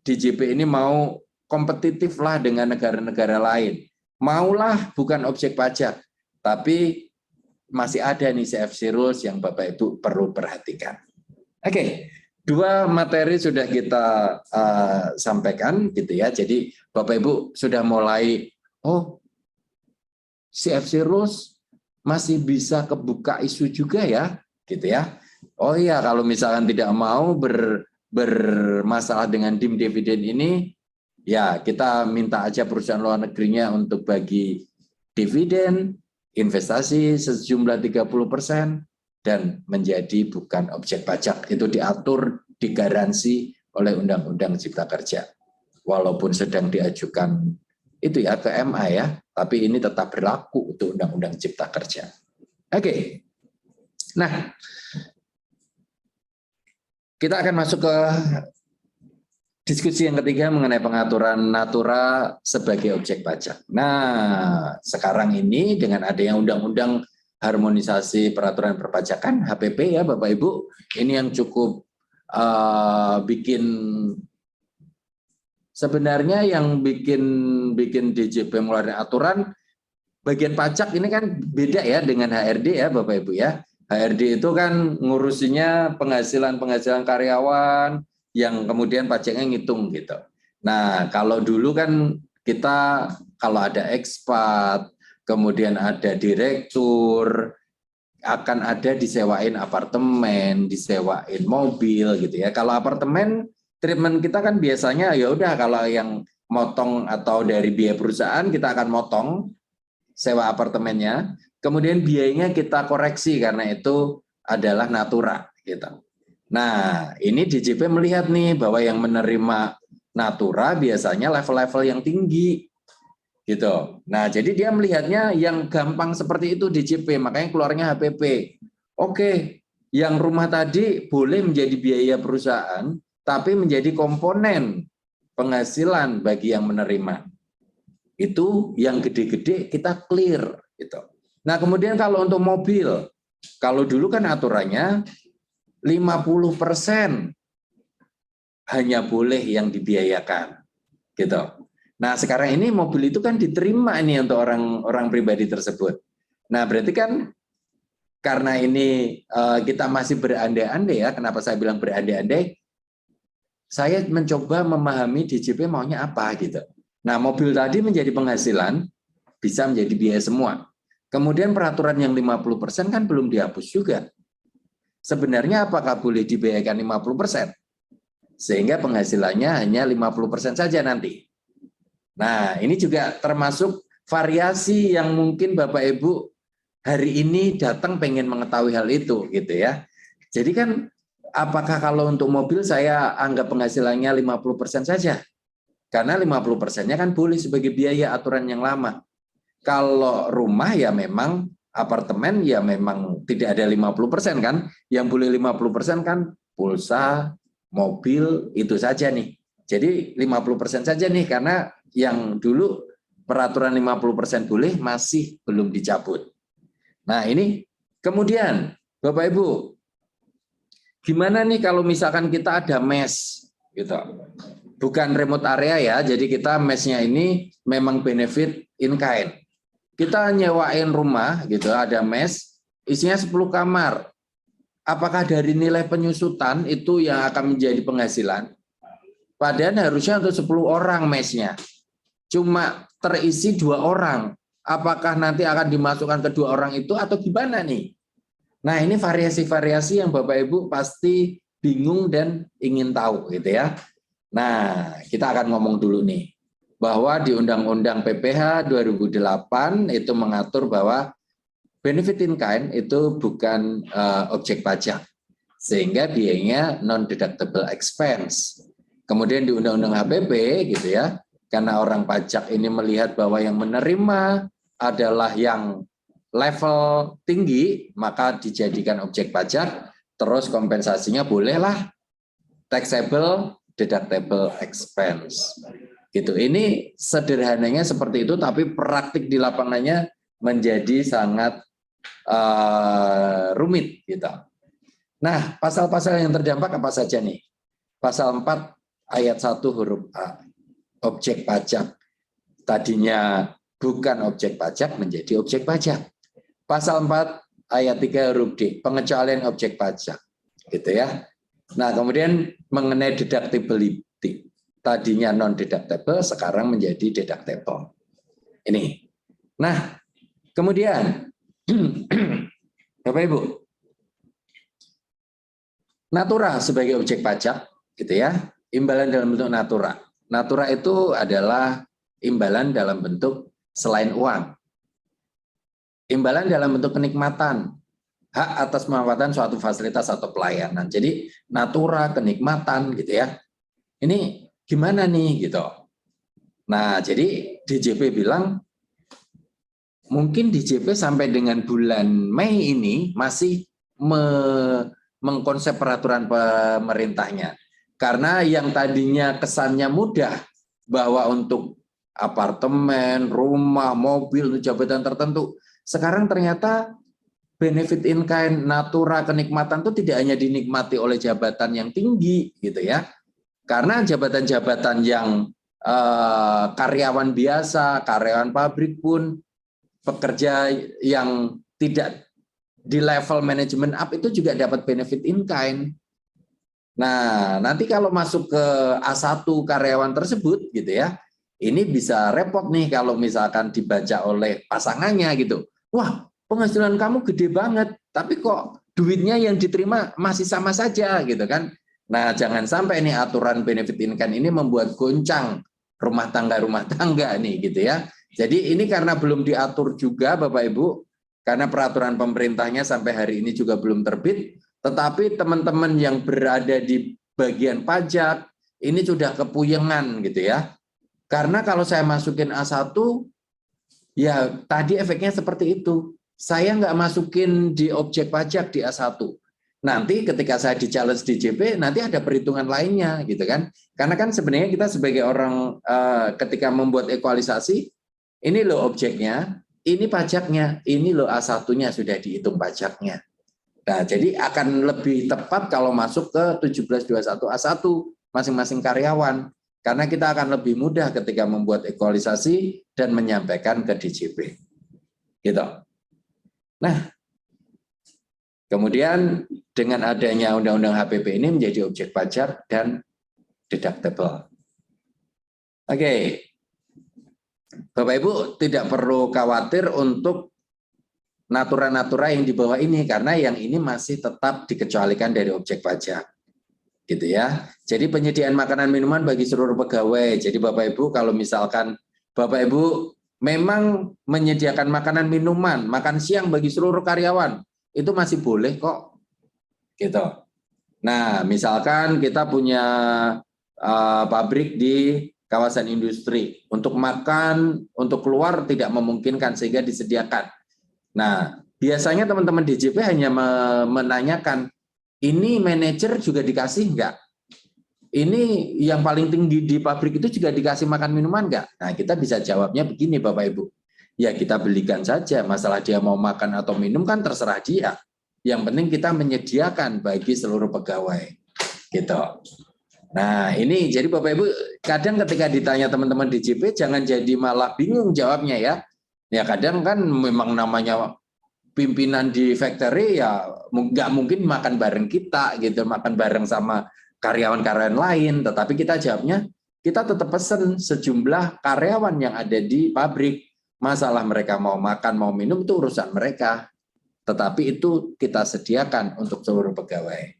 DJP ini mau kompetitif lah dengan negara-negara lain. Maulah bukan objek pajak, tapi masih ada nih CFC rules yang Bapak Ibu perlu perhatikan. Oke, dua materi sudah kita sampaikan gitu ya. Jadi Bapak Ibu sudah mulai, oh CFC rules masih bisa kebuka isu juga ya, gitu ya. Oh iya, kalau misalkan tidak mau bermasalah dengan dim dividen ini, ya kita minta aja perusahaan luar negerinya untuk bagi dividen, investasi sejumlah 30%, dan menjadi bukan objek pajak. Itu diatur, digaransi oleh Undang-Undang Cipta Kerja. Walaupun sedang diajukan itu ya ke MA ya, tapi ini tetap berlaku untuk Undang-Undang Cipta Kerja. Oke. Nah, kita akan masuk ke diskusi yang ketiga mengenai pengaturan natura sebagai objek pajak. Nah, sekarang ini dengan adanya Undang-Undang Harmonisasi Peraturan Perpajakan HPP ya Bapak Ibu, ini yang cukup bikin sebenarnya yang bikin DJP mengeluarkan aturan bagian pajak ini kan beda ya dengan HRD ya Bapak Ibu ya. HRD itu kan ngurusinya penghasilan karyawan yang kemudian pajaknya ngitung gitu. Nah, kalau dulu kan kita kalau ada ekspat, kemudian ada direktur, akan ada disewain apartemen, disewain mobil gitu ya. Kalau apartemen treatment kita kan biasanya ya udah kalau yang motong atau dari biaya perusahaan kita akan motong sewa apartemennya. Kemudian biayanya kita koreksi karena itu adalah natura gitu. Nah, ini DJP melihat nih bahwa yang menerima natura biasanya level-level yang tinggi gitu. Nah, jadi dia melihatnya yang gampang seperti itu DJP, makanya keluarnya HPP. Oke, yang rumah tadi boleh menjadi biaya perusahaan, tapi menjadi komponen penghasilan bagi yang menerima. Itu yang gede-gede kita clear gitu. Nah, kemudian kalau untuk mobil, kalau dulu kan aturannya 50% hanya boleh yang dibiayakan gitu. Nah, sekarang ini mobil itu kan diterima ini untuk orang pribadi tersebut. Nah, berarti kan karena ini kita masih berandai-andai ya, kenapa saya bilang berandai-andai? Saya mencoba memahami DJP maunya apa gitu. Nah, mobil tadi menjadi penghasilan, bisa menjadi biaya semua. Kemudian peraturan yang 50% kan belum dihapus juga. Sebenarnya apakah boleh dibiayakan 50%? Sehingga penghasilannya hanya 50% saja nanti. Nah, ini juga termasuk variasi yang mungkin Bapak Ibu hari ini datang pengen mengetahui hal itu gitu ya. Jadi kan apakah kalau untuk mobil saya anggap penghasilannya 50% saja? Karena 50%-nya kan boleh sebagai biaya aturan yang lama. Kalau rumah ya memang apartemen ya memang tidak ada 50% kan. Yang boleh 50% kan pulsa, mobil itu saja nih. Jadi 50% saja nih karena yang dulu peraturan 50% boleh masih belum dicabut. Nah, ini kemudian Bapak Ibu, gimana nih kalau misalkan kita ada mes gitu. Bukan remote area ya, jadi kita mesnya ini memang benefit in kind. Kita nyewain rumah gitu, ada mes, isinya 10 kamar. Apakah dari nilai penyusutan itu yang akan menjadi penghasilan? Padahal harusnya untuk 10 orang mesnya. Cuma terisi 2 orang. Apakah nanti akan dimasukkan ke 2 orang itu atau gimana nih? Nah, ini variasi-variasi yang Bapak Ibu pasti bingung dan ingin tahu gitu ya. Nah, kita akan ngomong dulu nih bahwa di Undang-Undang PPH 2008 itu mengatur bahwa benefit in kind itu bukan objek pajak, sehingga biayanya non-deductible expense. Kemudian di Undang-Undang HPP gitu ya, karena orang pajak ini melihat bahwa yang menerima adalah yang level tinggi, maka dijadikan objek pajak, terus kompensasinya bolehlah taxable deductible expense. Gitu. Ini sederhananya seperti itu, tapi praktik di lapangannya menjadi sangat rumit gitu. Nah, pasal-pasal yang terdampak apa saja nih? Pasal 4 ayat 1 huruf A. Objek pajak tadinya bukan objek pajak menjadi objek pajak. Pasal 4 ayat 3 huruf D, pengecualian objek pajak. Gitu ya. Nah, kemudian mengenai deductibility. Tadinya non-deductible, sekarang menjadi deductible. Ini. Nah, kemudian Bapak Ibu, natura sebagai objek pajak, gitu ya, imbalan dalam bentuk natura. Natura itu adalah imbalan dalam bentuk selain uang. Imbalan dalam bentuk kenikmatan, hak atas pemanfaatan suatu fasilitas atau pelayanan. Jadi natura, kenikmatan, gitu ya. Ini gimana nih, gitu. Nah, jadi DJP bilang mungkin DJP sampai dengan bulan Mei ini masih mengkonsep peraturan pemerintahnya. Karena yang tadinya kesannya mudah bahwa untuk apartemen, rumah, mobil, jabatan tertentu, sekarang ternyata benefit in kind, natura, kenikmatan itu tidak hanya dinikmati oleh jabatan yang tinggi gitu ya. Karena jabatan-jabatan yang karyawan biasa, karyawan pabrik pun, pekerja yang tidak di level manajemen up itu juga dapat benefit in kind. Nah, nanti kalau masuk ke A1 karyawan tersebut gitu ya, ini bisa repot nih kalau misalkan dibaca oleh pasangannya gitu. Wah, penghasilan kamu gede banget, tapi kok duitnya yang diterima masih sama saja gitu kan. Nah, jangan sampai nih aturan benefit in kind ini membuat goncang rumah tangga nih gitu ya. Jadi ini karena belum diatur juga Bapak Ibu, karena peraturan pemerintahnya sampai hari ini juga belum terbit, tetapi teman-teman yang berada di bagian pajak ini sudah kepuyengan gitu ya. Karena kalau saya masukin A1 Ya, tadi efeknya seperti itu. Saya nggak masukin di objek pajak di A1. Nanti ketika saya di-challenge di JP, nanti ada perhitungan lainnya, gitu kan. Karena kan sebenarnya kita sebagai orang ketika membuat ekualisasi, ini loh objeknya, ini pajaknya, ini loh A1-nya sudah dihitung pajaknya. Nah, jadi akan lebih tepat kalau masuk ke 1721 A1 masing-masing karyawan. Karena kita akan lebih mudah ketika membuat ekualisasi dan menyampaikan ke DJP. Gitu. Nah, kemudian dengan adanya Undang-Undang HPP ini menjadi objek pajak dan deductible. Oke. Bapak Ibu tidak perlu khawatir untuk natura-natura yang di bawah ini karena yang ini masih tetap dikecualikan dari objek pajak. Gitu ya. Jadi penyediaan makanan minuman bagi seluruh pegawai. Jadi Bapak Ibu kalau misalkan Bapak Ibu memang menyediakan makanan minuman, makan siang bagi seluruh karyawan, itu masih boleh kok. Gitu. Nah, misalkan kita punya pabrik di kawasan industri, untuk makan, untuk keluar tidak memungkinkan sehingga disediakan. Nah, biasanya teman-teman DJP hanya menanyakan, ini manajer juga dikasih enggak? Ini yang paling tinggi di pabrik itu juga dikasih makan minuman enggak? Nah, kita bisa jawabnya begini Bapak Ibu. Ya kita belikan saja, masalah dia mau makan atau minum kan terserah dia. Yang penting kita menyediakan bagi seluruh pegawai. Gitu. Nah, ini jadi Bapak Ibu, kadang ketika ditanya teman-teman DJP jangan jadi malah bingung jawabnya ya. Ya kadang kan memang namanya pimpinan di factory ya nggak mungkin makan bareng kita gitu, makan bareng sama karyawan-karyawan lain, tetapi kita jawabnya kita tetap pesen sejumlah karyawan yang ada di pabrik. Masalah mereka mau makan mau minum itu urusan mereka, tetapi itu kita sediakan untuk seluruh pegawai.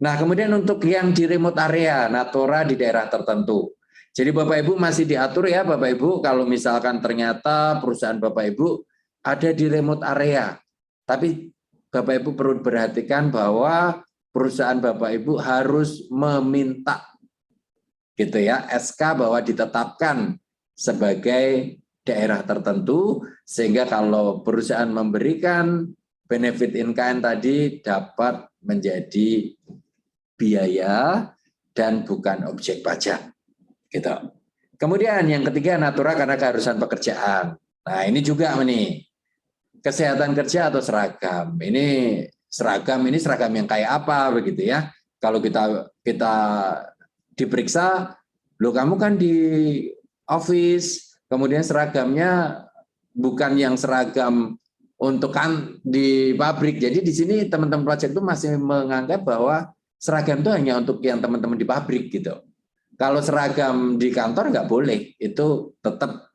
Nah, kemudian untuk yang di remote area, natura di daerah tertentu. Jadi Bapak Ibu masih diatur ya Bapak Ibu kalau misalkan ternyata perusahaan Bapak Ibu ada di remote area. Tapi Bapak Ibu perlu perhatikan bahwa perusahaan Bapak Ibu harus meminta gitu ya SK bahwa ditetapkan sebagai daerah tertentu sehingga kalau perusahaan memberikan benefit in kind tadi dapat menjadi biaya dan bukan objek pajak. Gitu. Kemudian yang ketiga natura karena keharusan pekerjaan. Nah, ini juga nih. Kesehatan kerja atau seragam. Ini seragam yang kayak apa begitu ya. Kalau kita diperiksa, loh kamu kan di office, kemudian seragamnya bukan yang seragam untuk kan di pabrik. Jadi di sini teman-teman pajak itu masih menganggap bahwa seragam itu hanya untuk yang teman-teman di pabrik gitu. Kalau seragam di kantor nggak boleh, itu tetap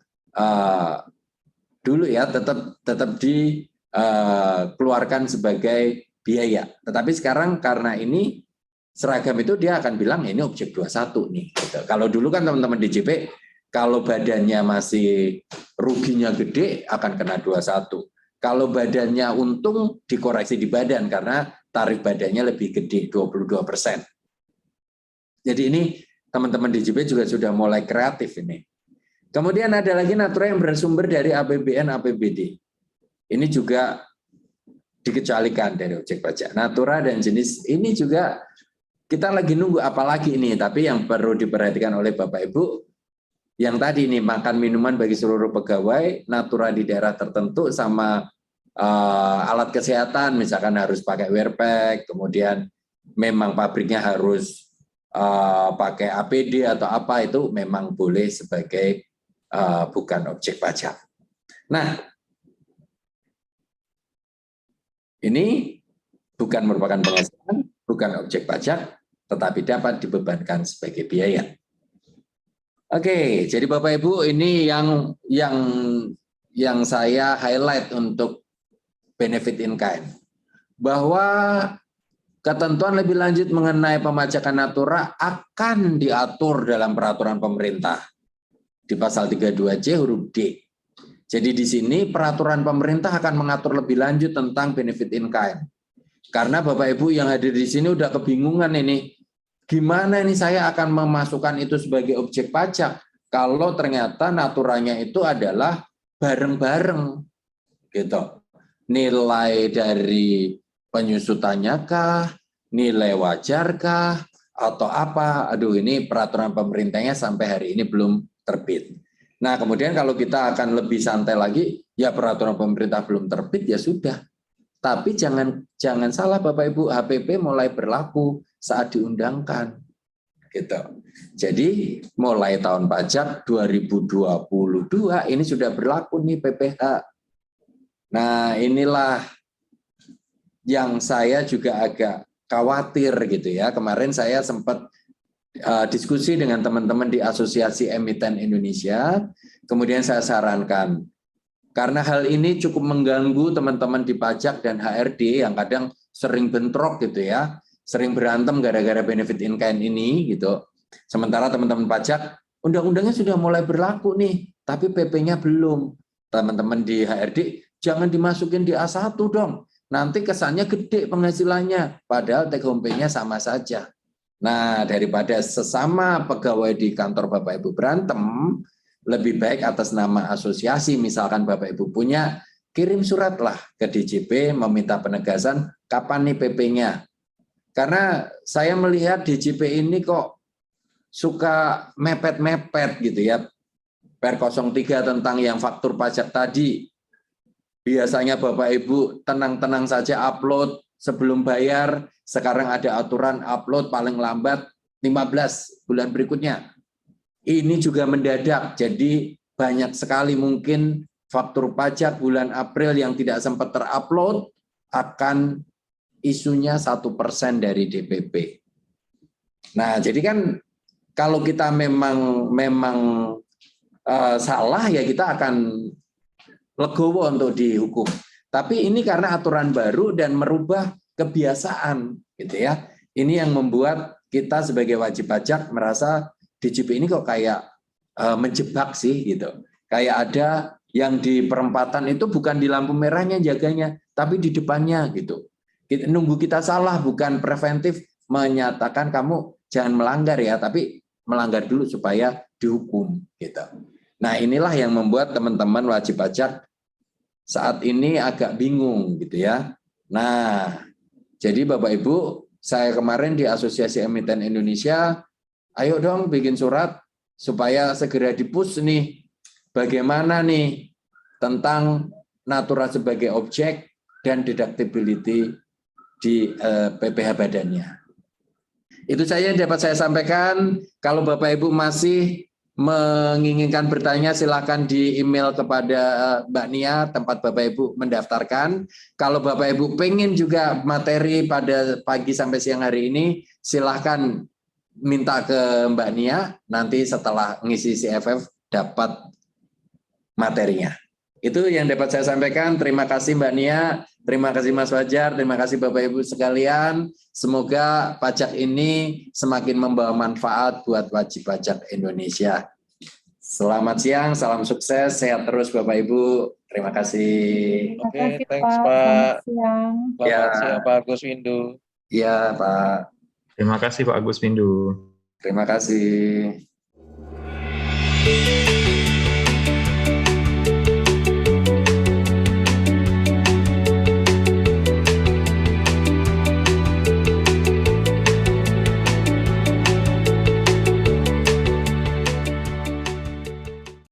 dulu ya, tetap dikeluarkan sebagai biaya. Tetapi sekarang karena ini seragam itu dia akan bilang ini objek 21 nih. Gitu. Kalau dulu kan teman-teman DJP kalau badannya masih ruginya gede akan kena 21. Kalau badannya untung dikoreksi di badan karena tarif badannya lebih gede 22%. Jadi ini teman-teman DJP juga sudah mulai kreatif ini. Kemudian ada lagi natura yang bersumber dari APBN APBD. Ini juga dikecualikan dari objek pajak. Natura dan jenis ini juga kita lagi nunggu apalagi ini, tapi yang perlu diperhatikan oleh Bapak Ibu yang tadi ini makan minuman bagi seluruh pegawai, natura di daerah tertentu sama alat kesehatan misalkan harus pakai wear pack, kemudian memang pabriknya harus pakai APD atau apa itu memang boleh sebagai bukan objek pajak. Nah, ini bukan merupakan penghasilan, bukan objek pajak, tetapi dapat dibebankan sebagai biaya. Oke, jadi Bapak Ibu ini yang saya highlight untuk benefit in kind. Bahwa ketentuan lebih lanjut mengenai pemajakan natura akan diatur dalam peraturan pemerintah di pasal 32C huruf D. Jadi di sini peraturan pemerintah akan mengatur lebih lanjut tentang benefit in kind. Karena Bapak Ibu yang hadir di sini udah kebingungan ini, gimana ini saya akan memasukkan itu sebagai objek pajak kalau ternyata naturanya itu adalah bareng-bareng gitu. Nilai dari penyusutannya kah, nilai wajar kah, atau apa? Aduh, ini peraturan pemerintahnya sampai hari ini belum terbit. Nah, kemudian kalau kita akan lebih santai lagi, ya peraturan pemerintah belum terbit, ya sudah. Tapi jangan salah Bapak Ibu, HPP mulai berlaku saat diundangkan. Gitu. Jadi mulai tahun pajak 2022 ini sudah berlaku nih PPh. Nah, inilah yang saya juga agak khawatir gitu ya. Kemarin saya sempat diskusi dengan teman-teman di Asosiasi Emiten Indonesia, kemudian saya sarankan, karena hal ini cukup mengganggu teman-teman di pajak dan HRD yang kadang sering bentrok gitu ya, sering berantem gara-gara benefit in kind ini gitu. Sementara teman-teman pajak, undang-undangnya sudah mulai berlaku nih, tapi PP-nya belum. Teman-teman di HRD, jangan dimasukin di A1 dong, nanti kesannya gede penghasilannya, padahal take home pay-nya sama saja. Nah, daripada sesama pegawai di kantor Bapak Ibu berantem, lebih baik atas nama asosiasi, misalkan Bapak Ibu punya, kirim suratlah ke DJP meminta penegasan kapan nih PP-nya. Karena saya melihat DJP ini kok suka mepet-mepet gitu ya. Per 03 tentang yang faktur pajak tadi, biasanya Bapak Ibu tenang-tenang saja upload sebelum bayar, sekarang ada aturan upload paling lambat 15 bulan berikutnya. Ini juga mendadak, jadi banyak sekali mungkin faktur pajak bulan April yang tidak sempat terupload akan isunya 1% dari DPP. Nah, jadi kan kalau kita memang salah ya kita akan legowo untuk dihukum. Tapi ini karena aturan baru dan merubah kebiasaan gitu ya. Ini yang membuat kita sebagai wajib pajak merasa DJP ini kok kayak menjebak sih gitu. Kayak ada yang di perempatan itu bukan di lampu merahnya jaganya, tapi di depannya gitu. Nunggu kita salah, bukan preventif menyatakan kamu jangan melanggar ya, tapi melanggar dulu supaya dihukum gitu. Nah, inilah yang membuat teman-teman wajib pajak saat ini agak bingung gitu ya. Nah, jadi Bapak Ibu, saya kemarin di Asosiasi Emiten Indonesia, ayo dong bikin surat supaya segera di-push nih bagaimana nih tentang natura sebagai objek dan deductibility di PPh badannya. Itu saja yang dapat saya sampaikan. Kalau Bapak Ibu masih menginginkan bertanya, silakan di email kepada Mbak Nia, tempat Bapak Ibu mendaftarkan. Kalau Bapak Ibu pengen juga materi pada pagi sampai siang hari ini, silakan minta ke Mbak Nia, nanti setelah ngisi CFF dapat materinya. Itu yang dapat saya sampaikan. Terima kasih Mbak Nia, terima kasih Mas Fajar, terima kasih Bapak Ibu sekalian. Semoga pajak ini semakin membawa manfaat buat wajib pajak Indonesia. Selamat siang, salam sukses, sehat terus Bapak Ibu. Terima kasih. Oke, thanks Pak. Selamat siang. Selamat siang Pak Agus Windu. Iya Pak. Terima kasih Pak Agus Windu. Terima kasih.